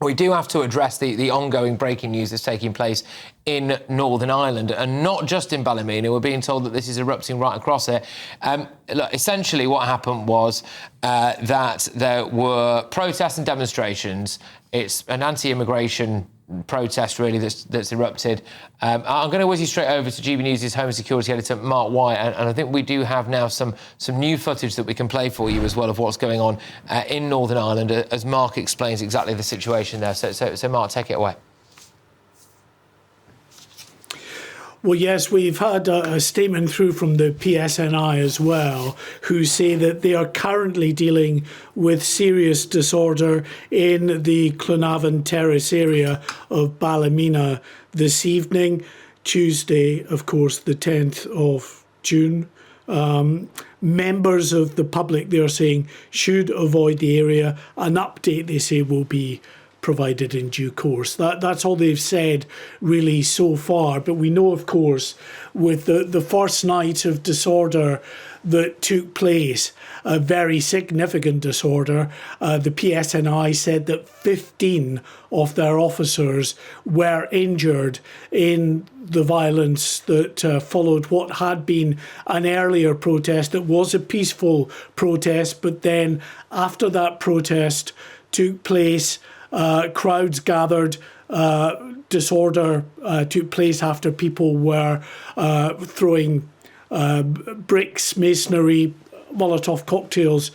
we do have to address the ongoing breaking news that's taking place in Northern Ireland, and not just in Ballymena. We're being told that this is erupting right across it. Look, essentially what happened was that there were protests and demonstrations. It's an anti-immigration protest, really, that's erupted. I'm going to whiz you straight over to GB News' Home Security Editor, Mark White, and I think we do have now some new footage that we can play for you as well of what's going on in Northern Ireland, as Mark explains exactly the situation there. So Mark, take it away. Well, yes, we've had a statement through from the PSNI as well, who say that they are currently dealing with serious disorder in the Clonavon Terrace area of Ballymena this evening, Tuesday, of course, the 10th of June. Members of the public, they are saying, should avoid the area. An update, they say, will be provided in due course. That's all they've said really so far. But we know, of course, with the first night of disorder that took place, a very significant disorder, the PSNI said that 15 of their officers were injured in the violence that followed what had been an earlier protest. It was a peaceful protest, but then after that protest took place, crowds gathered, disorder took place after people were throwing bricks, masonry, Molotov cocktails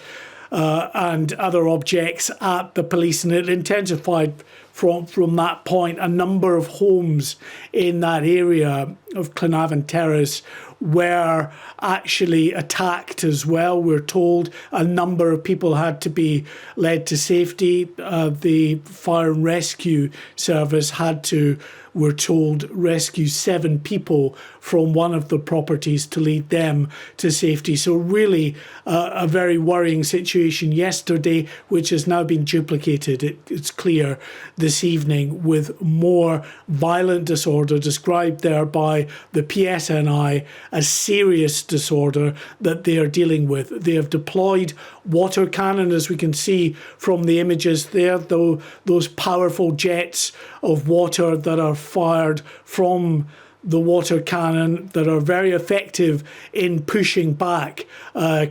and other objects at the police, and it intensified from that point. A number of homes in that area of Clonavon Terrace were actually attacked as well. We're told a number of people had to be led to safety. The fire and rescue service had to, we're told, rescue 7 people from one of the properties to lead them to safety. So really a very worrying situation yesterday, which has now been duplicated, it's clear, this evening, with more violent disorder described there by the PSNI as serious disorder that they are dealing with. They have deployed water cannon, as we can see from the images there, though those powerful jets of water that are fired from the water cannon that are very effective in pushing back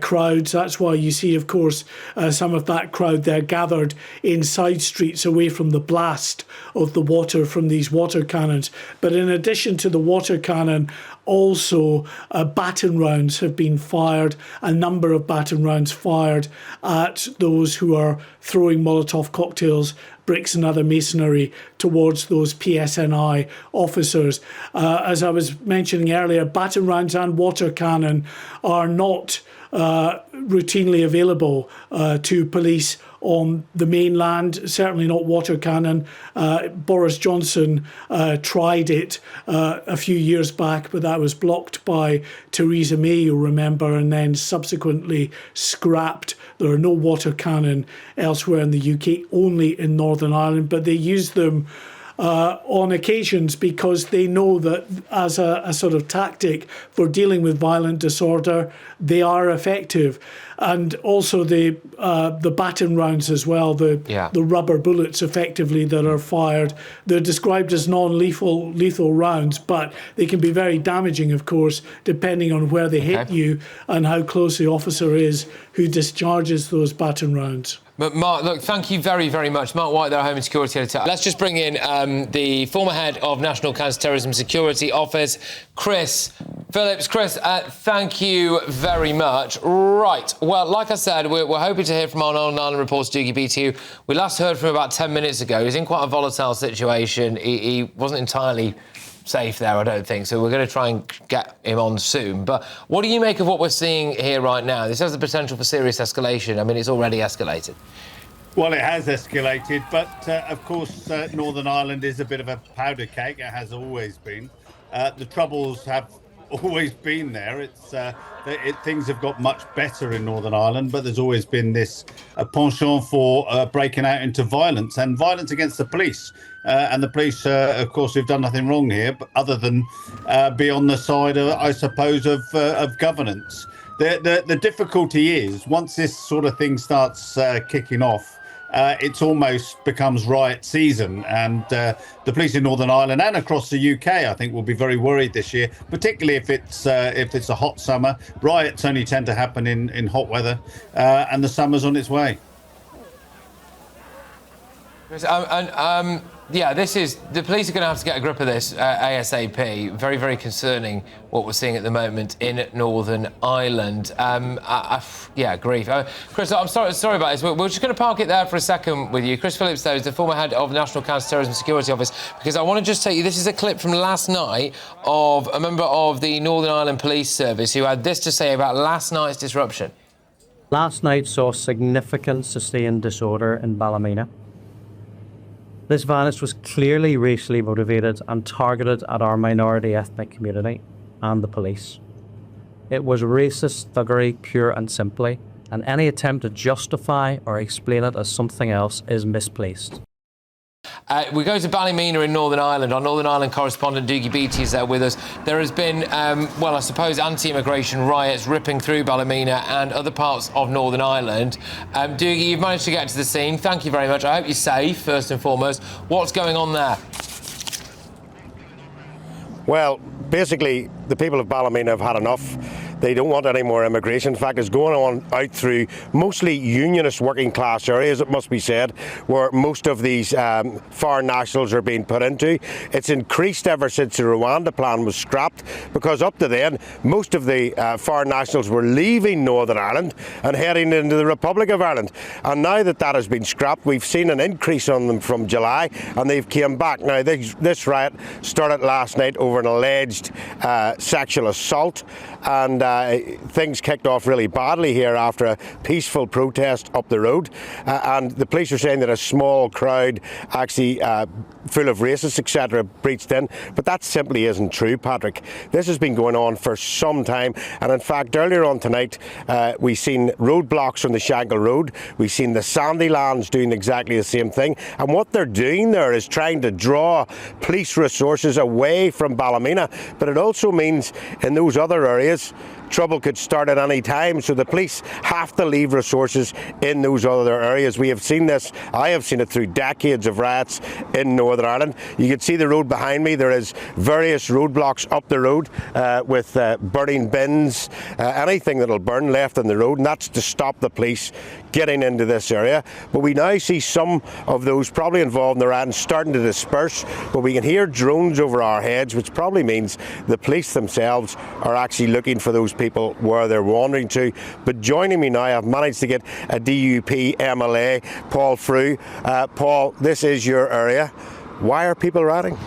crowds. That's why you see, of course, some of that crowd there gathered in side streets away from the blast of the water from these water cannons. But in addition to the water cannon, also baton rounds have been fired, a number of baton rounds fired at those who are throwing Molotov cocktails, bricks and other masonry towards those PSNI officers. As I was mentioning earlier, baton rounds and water cannon are not routinely available to police on the mainland, certainly not water cannon. Boris Johnson tried it a few years back, but that was blocked by Theresa May, you'll remember, and then subsequently scrapped. There are no water cannon elsewhere in the UK, only in Northern Ireland, but they use them on occasions because they know that as a sort of tactic for dealing with violent disorder, they are effective. And also the baton rounds as well, the rubber bullets effectively that are fired. They're described as lethal rounds, but they can be very damaging, of course, depending on where they hit you and how close the officer is who discharges those baton rounds. But Mark, look, thank you very, very much. Mark White, their Home and Security Editor. Let's just bring in the former head of National Counter-Terrorism Security Office, Chris Phillips. Chris, thank you very much. Right, well, like I said, we're hoping to hear from our Northern Ireland reporter, Doogie BTU. We last heard from him about 10 minutes ago. He's in quite a volatile situation. He wasn't entirely safe there, I don't think, so we're going to try and get him on soon. But what do you make of what we're seeing here right now? This has the potential for serious escalation. I mean, it's already escalated. Well, it has escalated, but of course, Northern Ireland is a bit of a powder keg. It has always been. The troubles have always been there. Things have got much better in Northern Ireland, but there's always been this penchant for breaking out into violence and violence against the police. And the police, of course, have done nothing wrong here, but other than be on the side, I suppose, of governance. The difficulty is, once this sort of thing starts kicking off, it's almost becomes riot season. And the police in Northern Ireland and across the UK, I think, will be very worried this year, particularly if it's a hot summer. Riots only tend to happen in hot weather, and the summer's on its way. Yeah, the police are going to have to get a grip of this ASAP. Very, very concerning what we're seeing at the moment in Northern Ireland. Yeah, grief. Chris, I'm sorry about this. We're just going to park it there for a second with you. Chris Phillips, though, is the former head of National Counter-Terrorism Security Office, because I want to just tell you, this is a clip from last night of a member of the Northern Ireland Police Service who had this to say about last night's disruption. Last night saw significant sustained disorder in Ballymena. This violence was clearly racially motivated and targeted at our minority ethnic community and the police. It was racist thuggery, pure and simply, and any attempt to justify or explain it as something else is misplaced. We go to Ballymena in Northern Ireland. Our Northern Ireland correspondent Doogie Beattie is there with us. There has been, well, I suppose, anti-immigration riots ripping through Ballymena and other parts of Northern Ireland. Doogie, you've managed to get to the scene. Thank you very much. I hope you're safe, first and foremost. What's going on there? Well, basically, the people of Ballymena have had enough. They don't want any more immigration. In fact, it's going on out through mostly unionist working class areas, it must be said, where most of these foreign nationals are being put into. It's increased ever since the Rwanda plan was scrapped, because up to then, most of the foreign nationals were leaving Northern Ireland and heading into the Republic of Ireland. And now that that has been scrapped, we've seen an increase on them from July, and they've came back. Now, this riot started last night over an alleged sexual assault, and things kicked off really badly here after a peaceful protest up the road, and the police are saying that a small crowd actually full of racists etc breached in, but that simply isn't true, Patrick. This has been going on for some time, and in fact earlier on tonight we've seen roadblocks on the Shankill Road. We've seen the Sandylands doing exactly the same thing, and what they're doing there is trying to draw police resources away from Ballymena, but it also means in those other areas trouble could start at any time, so the police have to leave resources in those other areas. We have seen this, I have seen it through decades of riots in Northern Ireland. You can see the road behind me. There is various roadblocks up the road with burning bins, anything that'll burn left on the road, and that's to stop the police getting into this area. But we now see some of those probably involved in the riot starting to disperse, but we can hear drones over our heads, which probably means the police themselves are actually looking for those people where they're wandering to. But joining me now, I've managed to get a DUP MLA, Paul Frew. Paul, this is your area. Why are people rioting?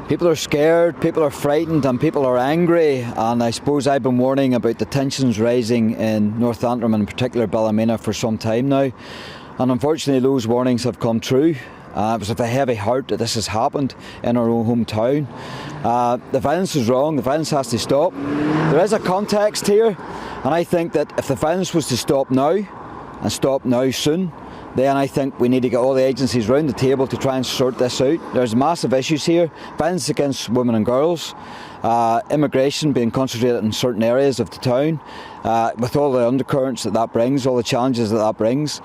People are scared, people are frightened, and people are angry. And I suppose I've been warning about the tensions rising in North Antrim, and in particular Ballymena, for some time now. And unfortunately, those warnings have come true. It was with a heavy heart that this has happened in our own hometown. The violence is wrong, the violence has to stop. There is a context here, and I think that if the violence was to stop now, and stop now soon, then I think we need to get all the agencies round the table to try and sort this out. There's massive issues here: violence against women and girls, immigration being concentrated in certain areas of the town, with all the undercurrents that brings, all the challenges that brings.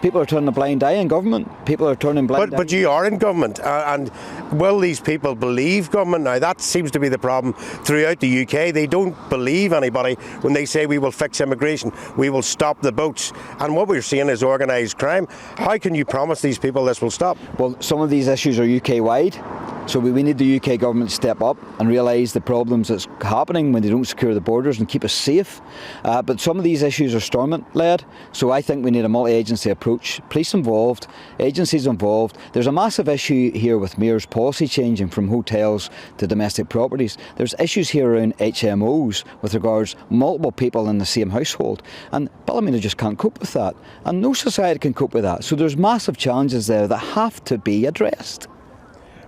People are turning a blind eye in government. People are turning blind eye. But you are in government, and will these people believe government now? That seems to be the problem throughout the UK. They don't believe anybody when they say we will fix immigration, we will stop the boats. And what we're seeing is organised crime. How can you promise these people this will stop? Well, some of these issues are UK-wide. So we need the UK government to step up and realise the problems that's happening when they don't secure the borders and keep us safe. But some of these issues are Stormont-led, so I think we need a multi-agency approach. Police involved, agencies involved. There's a massive issue here with Mayor's policy changing from hotels to domestic properties. There's issues here around HMOs with regards multiple people in the same household, and Ballymena just can't cope with that, and no society can cope with that. So there's massive challenges there that have to be addressed.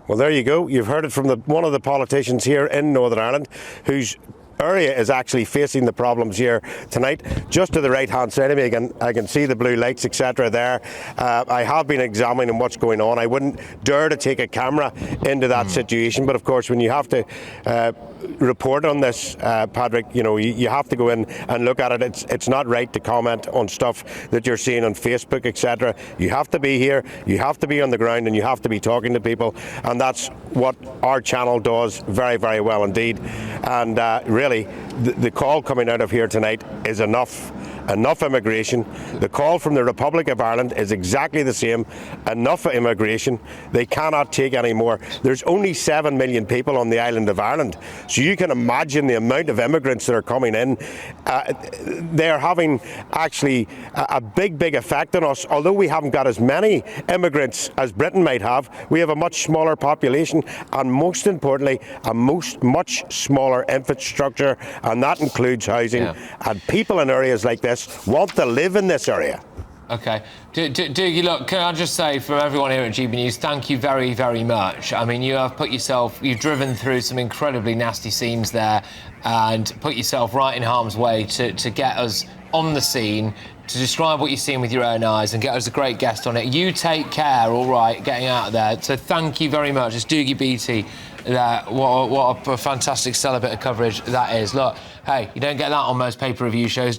Well, there you go. You've heard it from one of the politicians here in Northern Ireland, whose area is actually facing the problems here tonight. Just to the right hand side of me, I can see the blue lights etc there. I have been examining what's going on. I wouldn't dare to take a camera into that situation, but of course when you have to report on this, Patrick. You know, you have to go in and look at it. It's not right to comment on stuff that you're seeing on Facebook, etc. You have to be here, you have to be on the ground, and you have to be talking to people, and that's what our channel does very, very well indeed. And really, the call coming out of here tonight is enough immigration. The call from the Republic of Ireland is exactly the same. Enough immigration. They cannot take any more. There's only 7 million people on the island of Ireland, so you can imagine the amount of immigrants that are coming in. They are having actually a big effect on us. Although we haven't got as many immigrants as Britain might have, we have a much smaller population, and most importantly, a much smaller infrastructure, and that includes housing. And people in areas like this want to live in this area. Okay. Dougie, look, can I just say from everyone here at GB News, thank you very, very much. I mean, you've driven through some incredibly nasty scenes there and put yourself right in harm's way to get us on the scene, to describe what you've seen with your own eyes and get us a great guest on it. You take care, all right, getting out of there. So thank you very much. It's Dougie Beattie. What a fantastic stellar bit of coverage that is. Look, hey, you don't get that on most pay-per-view shows.